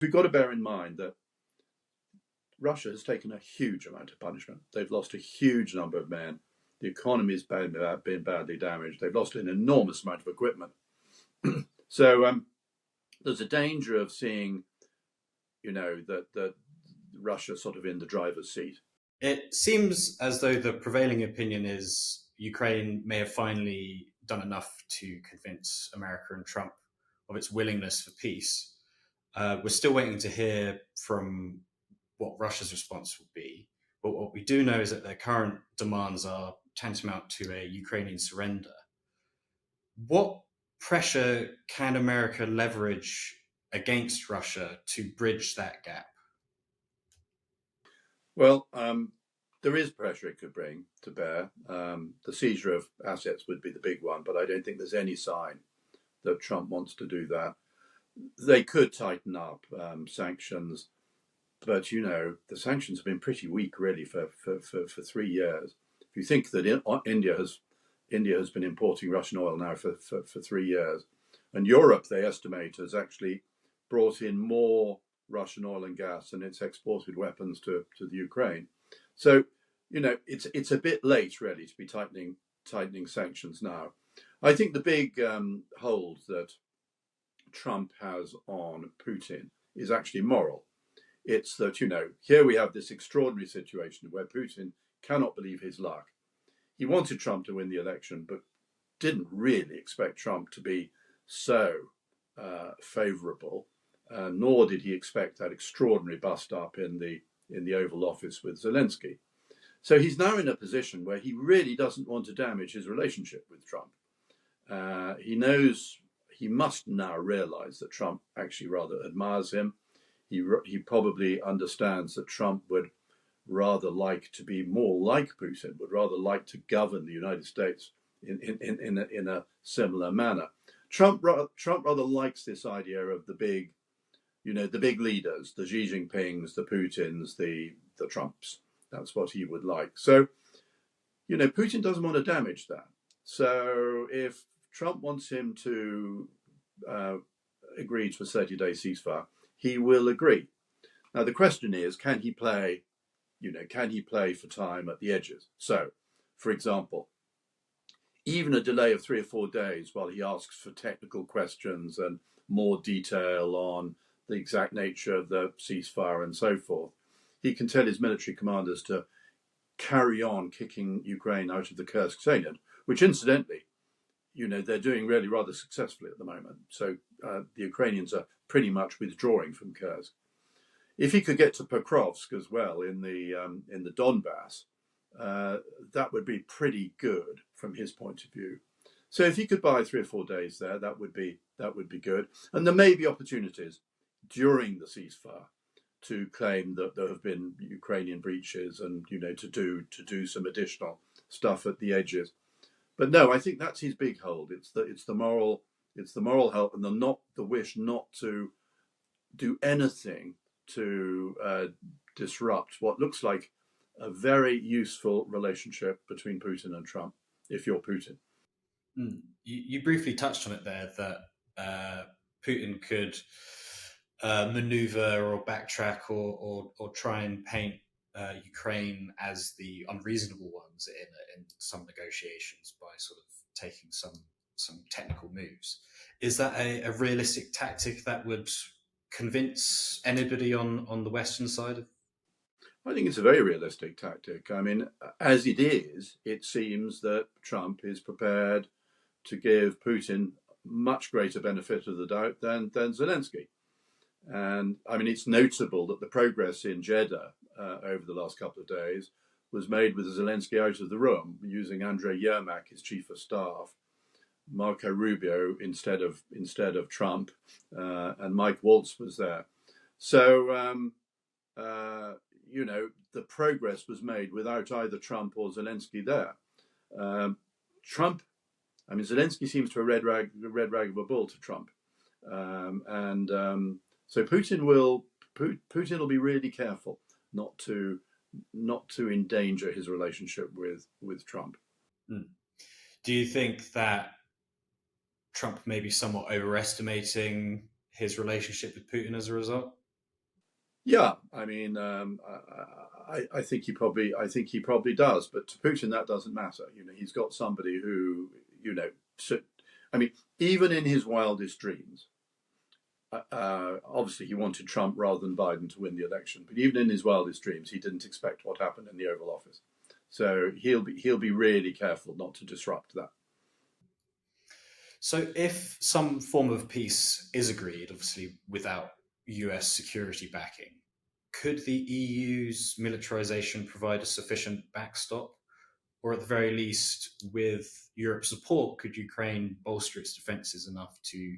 we've got to bear in mind that Russia has taken a huge amount of punishment. They've lost a huge number of men. The economy has been badly damaged. They've lost an enormous amount of equipment. So there's a danger of seeing, that Russia sort of in the driver's seat. It seems as though the prevailing opinion is Ukraine may have finally done enough to convince America and Trump of its willingness for peace. We're still waiting to hear from what Russia's response will be. But what we do know is that their current demands are tantamount to a Ukrainian surrender. What pressure can America leverage against Russia to bridge that gap? Well, there is pressure it could bring to bear. The seizure of assets would be the big one, but I don't think there's any sign that Trump wants to do that. They could tighten up sanctions, but the sanctions have been pretty weak, really, for 3 years. If you think that India has been importing Russian oil now for 3 years, and Europe, they estimate, has actually brought in more Russian oil and gas than it's exported weapons to the Ukraine. So, it's a bit late, really, to be tightening sanctions now. I think the big hold that Trump has on Putin is actually moral. It's that, here we have this extraordinary situation where Putin cannot believe his luck. He wanted Trump to win the election, but didn't really expect Trump to be so favourable, nor did he expect that extraordinary bust up in the Oval Office with Zelensky. So he's now in a position where he really doesn't want to damage his relationship with Trump. He knows he must now realise that Trump actually rather admires him. He probably understands that Trump would rather like to be more like Putin, would rather like to govern the United States in a similar manner. Trump rather likes this idea of the big leaders, the Xi Jinpings, the Putins, the Trumps. That's what he would like. So, Putin doesn't want to damage that. So if Trump wants him to agree to a 30-day ceasefire, he will agree. Now the question is, can he play for time at the edges? So, for example, even a delay of 3 or 4 days while he asks for technical questions and more detail on the exact nature of the ceasefire and so forth, he can tell his military commanders to carry on kicking Ukraine out of the Kursk salient, which incidentally, they're doing really rather successfully at the moment. So the Ukrainians are pretty much withdrawing from Kursk. If he could get to Pokrovsk as well in the Donbass, that would be pretty good from his point of view. So if he could buy 3 or 4 days there, that would be good. And there may be opportunities during the ceasefire to claim that there have been Ukrainian breaches and to do some additional stuff at the edges. But no, I think that's his big hold. It's the moral help and the wish not to do anything to disrupt what looks like a very useful relationship between Putin and Trump, if you're Putin. You briefly touched on it there, that Putin could maneuver or backtrack or try and paint Ukraine as the unreasonable ones in some negotiations by sort of taking some technical moves. Is that a realistic tactic that would convince anybody on the Western side? I think it's a very realistic tactic. I mean, as it is, it seems that Trump is prepared to give Putin much greater benefit of the doubt than Zelensky. And I mean, it's notable that the progress in Jeddah over the last couple of days was made with Zelensky out of the room, using Andrei Yermak, his chief of staff, Marco Rubio instead of Trump, and Mike Waltz was there. So, the progress was made without either Trump or Zelensky there. Zelensky seems to a red rag of a bull to Trump. So Putin will be really careful not to endanger his relationship with Trump. Do you think that Trump may be somewhat overestimating his relationship with Putin as a result? Yeah, I mean, I think he probably does. But to Putin, that doesn't matter. He's got somebody who, so, I mean, even in his wildest dreams, obviously he wanted Trump rather than Biden to win the election. But even in his wildest dreams, he didn't expect what happened in the Oval Office. So he'll be really careful not to disrupt that. So, if some form of peace is agreed, obviously without US security backing, could the EU's militarization provide a sufficient backstop? Or at the very least, with Europe's support, could Ukraine bolster its defenses enough to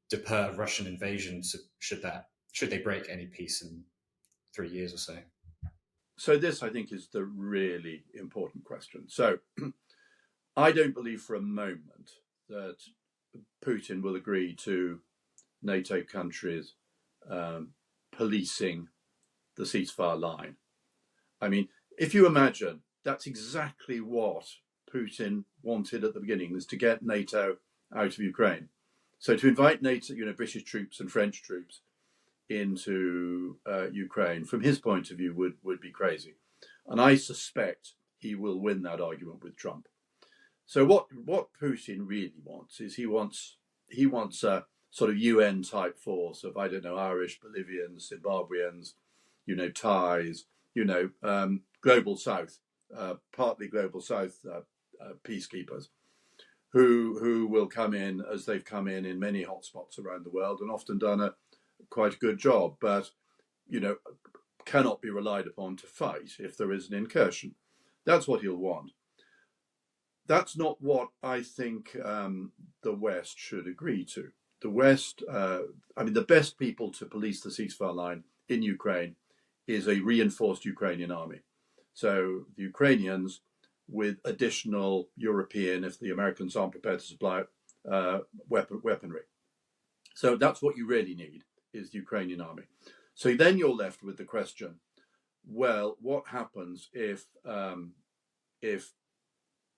deter Russian invasion should they break any peace in 3 years or so? So this, I think, is the really important question. So I don't believe for a moment that Putin will agree to NATO countries policing the ceasefire line. I mean, if you imagine, that's exactly what Putin wanted at the beginning, was to get NATO out of Ukraine. So to invite NATO, British troops and French troops into Ukraine, from his point of view, would be crazy. And I suspect he will win that argument with Trump. So what Putin really wants is he wants a sort of UN type force of, I don't know, Irish, Bolivians, Zimbabweans, Thais, global South, partly global South peacekeepers, who will come in as they've come in many hotspots around the world and often done quite a good job, but cannot be relied upon to fight if there is an incursion. That's what he'll want. That's not what I think the West should agree to. The West, the best people to police the ceasefire line in Ukraine is a reinforced Ukrainian army. So the Ukrainians, with additional European, if the Americans aren't prepared to supply it, weaponry. So that's what you really need, is the Ukrainian army. So then you're left with the question, well, what happens if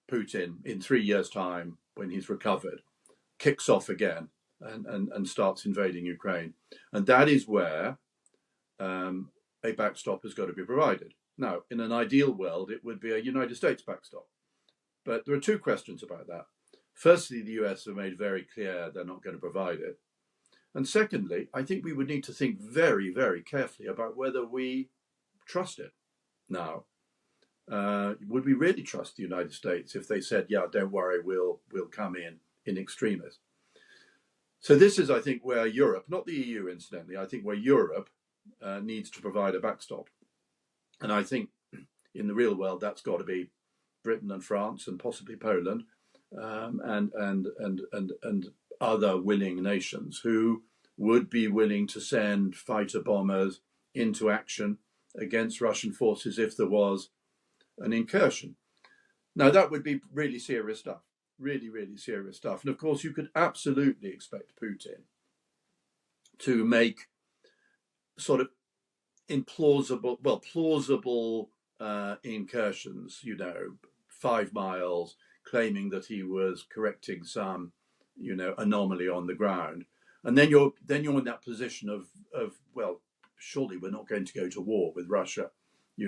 Putin, in 3 years' time, when he's recovered, kicks off again and starts invading Ukraine? And that is where a backstop has got to be provided. Now, in an ideal world, it would be a United States backstop. But there are two questions about that. Firstly, the US have made very clear they're not going to provide it. And secondly, I think we would need to think very, very carefully about whether we trust it now. Would we really trust the United States if they said, yeah, don't worry, we'll come in extremis? So this is, I think, where Europe, not the EU incidentally, I think where Europe needs to provide a backstop. And I think in the real world, that's got to be Britain and France and possibly Poland, and other willing nations who would be willing to send fighter bombers into action against Russian forces if there was an incursion. Now, that would be really serious stuff, really, really serious stuff. And of course, you could absolutely expect Putin to make sort of plausible incursions, 5 miles, claiming that he was correcting some, anomaly on the ground. And then you're in that position of well, surely we're not going to go to war with Russia,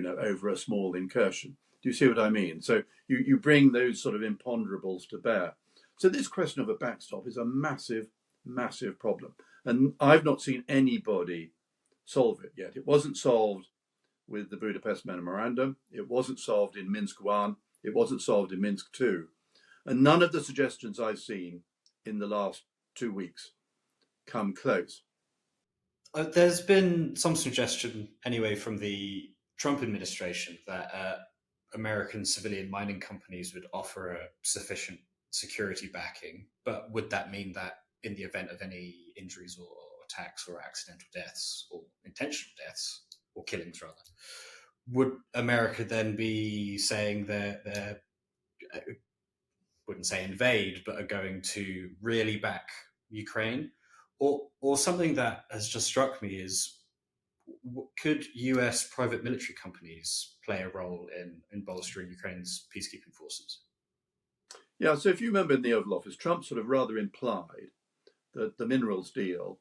over a small incursion. Do you see what I mean? So you bring those sort of imponderables to bear. So this question of a backstop is a massive, massive problem. And I've not seen anybody solve it yet. It wasn't solved with the Budapest Memorandum. It wasn't solved in Minsk I. It wasn't solved in Minsk II. And none of the suggestions I've seen in the last 2 weeks come close. There's been some suggestion, anyway, from the Trump administration that American civilian mining companies would offer a sufficient security backing. But would that mean that in the event of any injuries or attacks or accidental deaths or intentional deaths or killings, rather, would America then be saying they're wouldn't say invade, but are going to really back Ukraine? Or something that has just struck me is, could US private military companies play a role in bolstering Ukraine's peacekeeping forces? Yeah, so if you remember in the Oval Office, Trump sort of rather implied that the minerals deal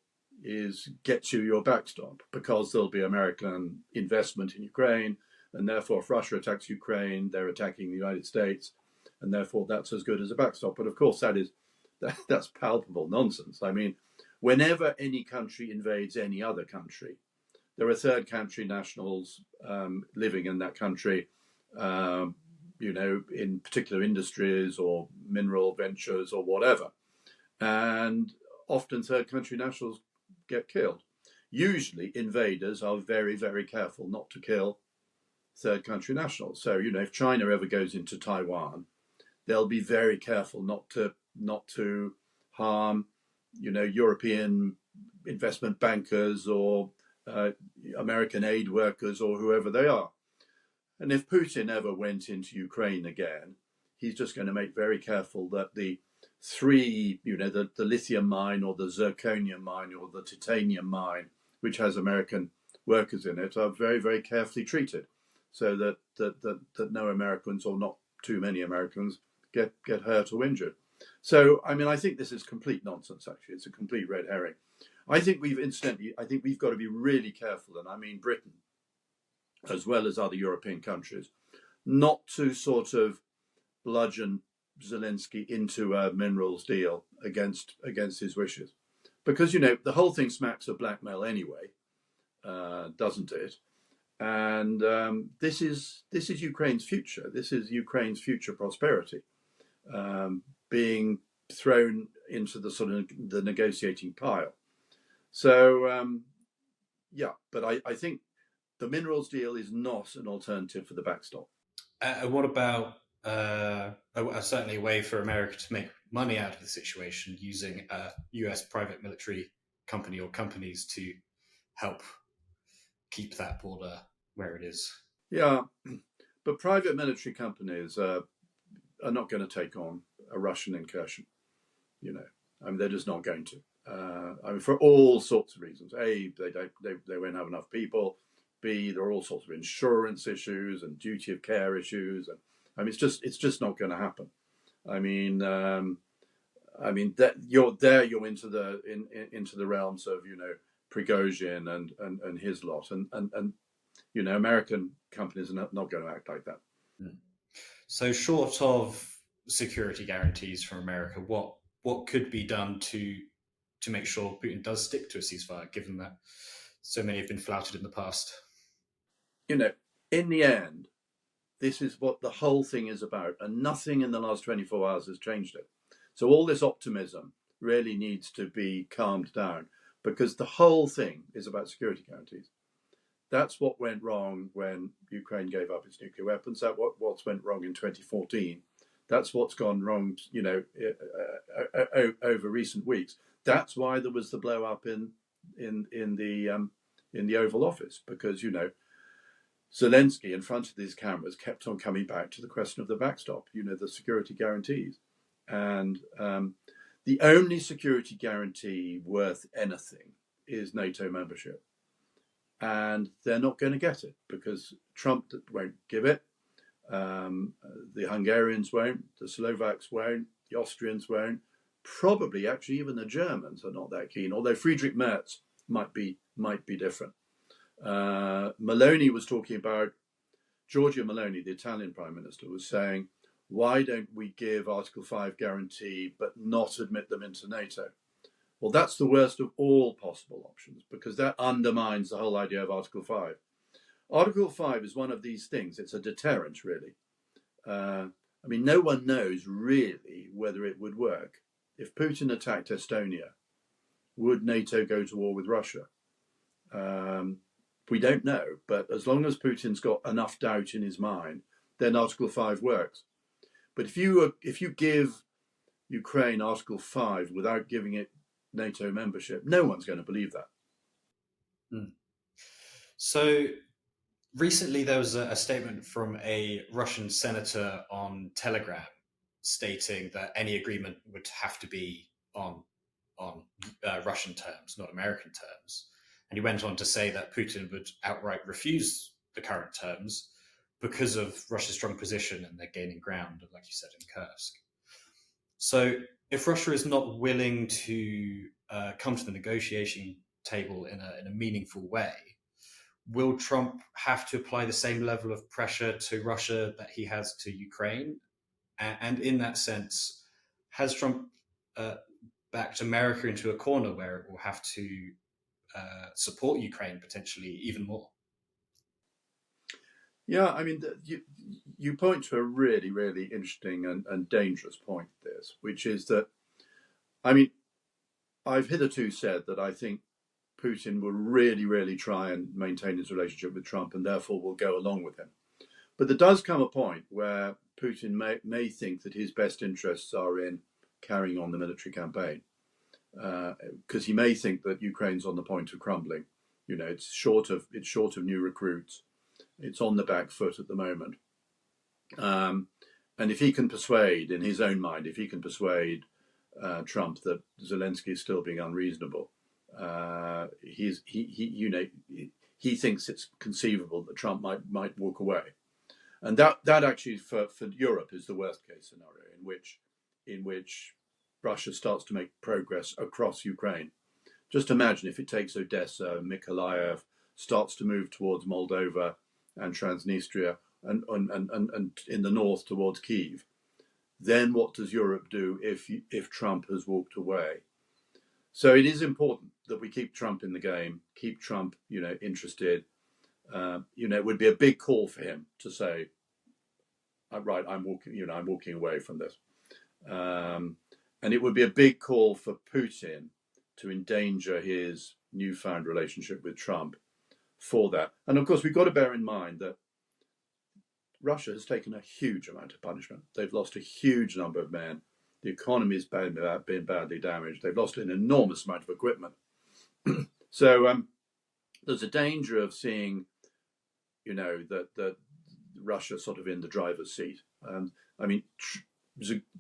get you your backstop, because there'll be American investment in Ukraine, and therefore if Russia attacks Ukraine, they're attacking the United States, and therefore that's as good as a backstop. But of course that's palpable nonsense. I mean, whenever any country invades any other country, there are third country nationals living in that country, in particular industries or mineral ventures or whatever. And often third country nationals get killed. Usually invaders are very, very careful not to kill third country nationals. So, if China ever goes into Taiwan, they'll be very careful not to harm, European investment bankers or American aid workers or whoever they are. And if Putin ever went into Ukraine again, he's just going to make very careful that the three, the lithium mine or the zirconium mine or the titanium mine, which has American workers in it, are very, very carefully treated, so that no Americans, or not too many Americans, get hurt or injured. So, I think this is complete nonsense, actually. It's a complete red herring. I think we've got to be really careful, and I mean Britain, as well as other European countries, not to sort of bludgeon Zelensky into a minerals deal against his wishes. Because, the whole thing smacks of blackmail anyway, doesn't it? And this is Ukraine's future. This is Ukraine's future prosperity being thrown into the sort of the negotiating pile. So, but I think the minerals deal is not an alternative for the backstop. What about certainly a way for America to make money out of the situation, using a US private military company or companies to help keep that border where it is? Yeah, but private military companies are not going to take on a Russian incursion. They're just not going to. For all sorts of reasons. A, they won't have enough people. B, there are all sorts of insurance issues and duty of care issues, and it's just not going to happen. That you're into the realms of Prigozhin and his lot, and American companies are not going to act like that. So, short of security guarantees from America, what could be done to make sure Putin does stick to a ceasefire, given that so many have been flouted in the past? In the end, this is what the whole thing is about, and nothing in the last 24 hours has changed it. So all this optimism really needs to be calmed down, because the whole thing is about security guarantees. That's what went wrong when Ukraine gave up its nuclear weapons. That's what went wrong in 2014. That's what's gone wrong, over recent weeks. That's why there was the blow up in the Oval Office, because Zelensky, in front of these cameras, kept on coming back to the question of the backstop, the security guarantees. And the only security guarantee worth anything is NATO membership. And they're not going to get it, because Trump won't give it. The Hungarians won't, the Slovaks won't, the Austrians won't. Probably, actually, even the Germans are not that keen, although Friedrich Merz might be different. Meloni was talking about, Giorgia Meloni, the Italian Prime Minister, was saying, why don't we give Article 5 guarantee but not admit them into NATO? Well, that's the worst of all possible options, because that undermines the whole idea of Article 5. Article 5 is one of these things. It's a deterrent, really. No one knows really whether it would work. If Putin attacked Estonia, would NATO go to war with Russia? We don't know, but as long as Putin's got enough doubt in his mind, then Article 5 works. But if you give Ukraine Article 5 without giving it NATO membership, no one's going to believe that. So recently there was a statement from a Russian senator on Telegram stating that any agreement would have to be on Russian terms, not American terms. And he went on to say that Putin would outright refuse the current terms because of Russia's strong position and their gaining ground, like you said, in Kursk. So if Russia is not willing to come to the negotiation table in a meaningful way, will Trump have to apply the same level of pressure to Russia that he has to Ukraine? And in that sense, has Trump backed America into a corner where it will have to support Ukraine potentially even more? Yeah, I mean, you point to a really, really interesting and dangerous point, this, which is that, I mean, I've hitherto said that I think Putin will really, really try and maintain his relationship with Trump and therefore will go along with him. But there does come a point where Putin may think that his best interests are in carrying on the military campaign, because he may think that Ukraine's on the point of crumbling. You know, it's short of new recruits. It's on the back foot at the moment. And if he can persuade, in his own mind, if he can persuade Trump that Zelensky is still being unreasonable, he thinks it's conceivable that Trump might walk away. And that actually for Europe is the worst case scenario, in which Russia starts to make progress across Ukraine. Just imagine if it takes Odessa, Mykolaiv, starts to move towards Moldova and Transnistria, and in the north towards Kyiv. Then what does Europe do if Trump has walked away? So it is important that we keep Trump in the game, keep Trump, interested. It would be a big call for him to say, "Right, I'm walking away from this," and it would be a big call for Putin to endanger his newfound relationship with Trump for that. And of course, we've got to bear in mind that Russia has taken a huge amount of punishment. They've lost a huge number of men. The economy has been badly damaged. They've lost an enormous amount of equipment. So there's a danger of seeing, that Russia sort of in the driver's seat. I mean,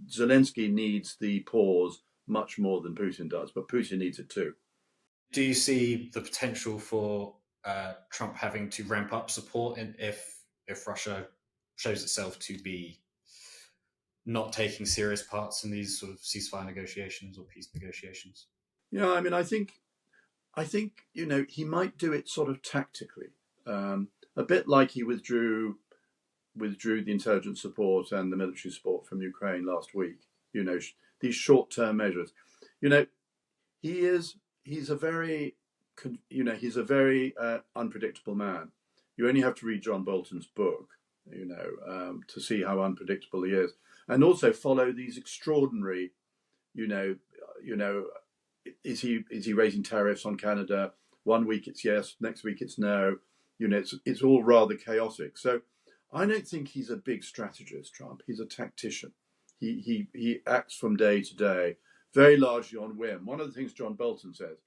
Zelensky needs the pause much more than Putin does, but Putin needs it too. Do you see the potential for Trump having to ramp up support if Russia shows itself to be not taking serious parts in these sort of ceasefire negotiations or peace negotiations? Yeah, I mean, I think he might do it sort of tactically, a bit like he withdrew the intelligence support and the military support from Ukraine last week. These short-term measures. He's a very unpredictable man. You only have to read John Bolton's book, to see how unpredictable he is, and also follow these extraordinary, is he raising tariffs on Canada? 1 week it's yes, next week it's no. It's all rather chaotic. So I don't think he's a big strategist, Trump. He's a tactician. He acts from day to day, very largely on whim. One of the things John Bolton says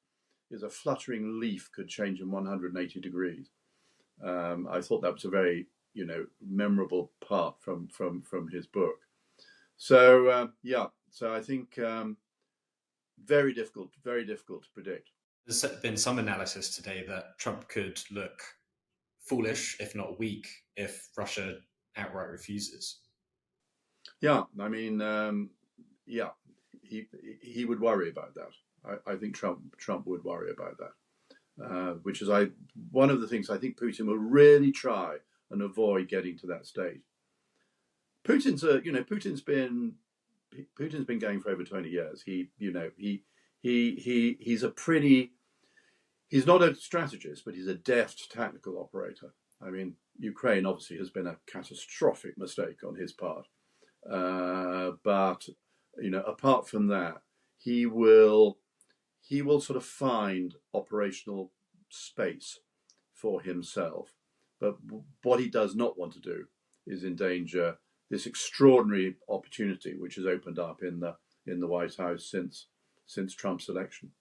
is a fluttering leaf could change in 180 degrees. I thought that was a very, memorable part from his book. So so I think very difficult to predict. There's been some analysis today that Trump could look foolish, if not weak, if Russia outright refuses. Yeah, I mean, he would worry about that. I think Trump would worry about that, which is one of the things I think Putin will really try and avoid getting to that state. Putin's been going for over 20 years. He's not a strategist, but he's a deft tactical operator. I mean, Ukraine obviously has been a catastrophic mistake on his part. But apart from that, he will sort of find operational space for himself. But what he does not want to do is endanger this extraordinary opportunity which has opened up in the White House since Trump's election.